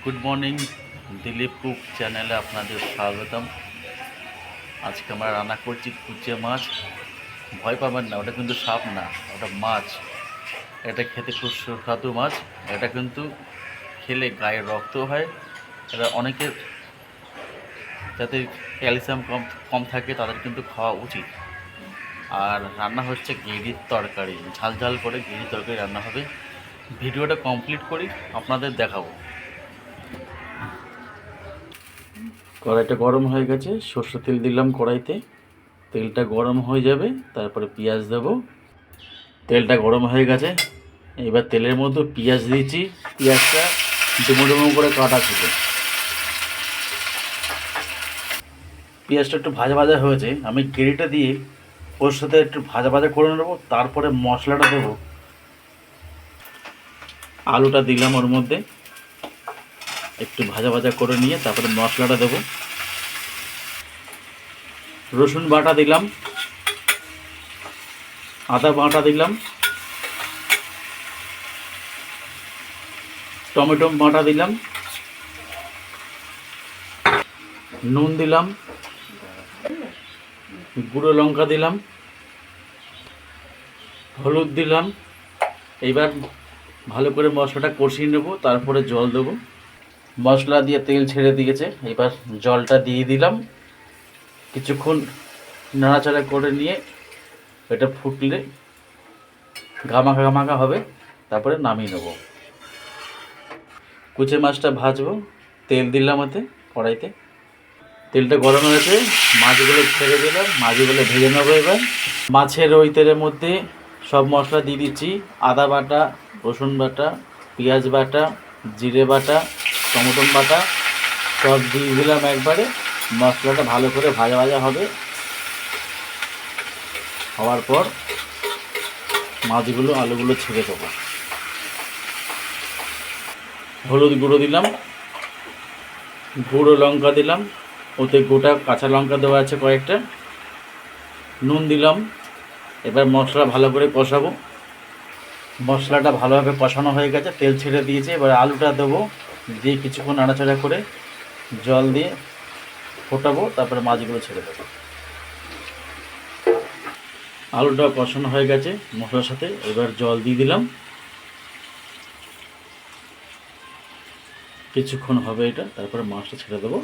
Good morning, Dilip cook চ্যানেলে আপনাদের স্বাগতম। আজকে আমরা রান্না করছি কুচে মাছ। ভয় পাবেন না, ওটা কিন্তু সাপ না, ওটা মাছ। এটা খেতে খুব সুস্বাদু মাছ। এটা কিন্তু খেলে গায়ে রক্ত হয়। এটা অনেকের যাতে ক্যালসিয়াম কম কম থাকে তাদের কিন্তু খাওয়া উচিত। আর রান্না হচ্ছে গেঁড়ির তরকারি, ঝাল ঝাল করে গেঁড়ির তরকারি রান্না হবে। ভিডিওটা কমপ্লিট করি, আপনাদের দেখাবো। কড়াইটা গরম হয়ে গেছে, সর্ষের তেল দিলাম কড়াইতে। তেলটা গরম হয়ে যাবে, তারপরে পেঁয়াজ দেবো। তেলটা গরম হয়ে গেছে, এবার তেলের মধ্যে পেঁয়াজ দিয়েছি। পেঁয়াজটা ডুমো ডুমো করে কাটা ছিল। পেঁয়াজটা একটু ভাজা ভাজা হয়েছে, আমি গ্রেভিটা দিয়ে ওর সাথে একটু ভাজা ভাজা করে নেবো। তারপরে মশলাটা দেবো। আলুটা দিলাম ওর মধ্যে, একটু ভাজা ভাজা করে নিয়ে তারপরে মশলাটা দেবো। রসুন বাটা দিলাম, আদা বাটা দিলাম, টমেটো বাটা দিলাম, নুন দিলাম, গুঁড়ো লঙ্কা দিলাম, হলুদ দিলাম। এবার ভালো করে মশলাটা কষিয়ে নেব, তারপরে জল দেবো। মশলা দিয়ে তেল ছেড়ে দিয়েছে, এবার জলটা দিয়ে দিলাম। কিছুক্ষণ নাড়াচাড়া করে নিয়ে এটা ফুটলে ঘামাখা ঘামাখা হবে, তারপরে নামিয়ে নেব। কুচে মাছটা ভাজবো, তেল দিলাম ওতে কড়াইতে। তেলটা গরম হয়েছে, মাছগুলো ছেড়ে দিলাম, মাছগুলো ভেজে নেবো। এবার মাছের ওই তেলের মধ্যে সব মশলা দিয়ে দিচ্ছি। আদা বাটা, রসুন বাটা, পেঁয়াজ বাটা, জিরে বাটা, টমেটো বাটা সব দিয়ে দিলাম একবারে। মশলাটা ভালো করে ভাজা ভাজা হবে, হওয়ার পর মাছগুলো আলুগুলো ছেড়ে দেবো। হলুদ গুঁড়ো দিলাম, গুঁড়ো লঙ্কা দিলাম, ওতে গোটা কাঁচা লঙ্কা দেওয়া আছে কয়েকটা, নুন দিলাম। এবার মশলা ভালো করে কষাবো। মশলাটা ভালোভাবে কষানো হয়ে গেছে, তেল ছেড়ে দিয়েছে। এবার আলুটা দেবো, দিয়ে কিছুক্ষণ নাড়াচাড়া করে জল দিয়ে ফোটাবো, তারপরে মাছগুলো ছেড়ে দেবো। আলুটা কষানো হয়ে গেছে মশলার সাথে, এবার জল দিয়ে দিলাম। কিছুক্ষণ হবে এটা, তারপরে মাছটা ছেড়ে দেবো।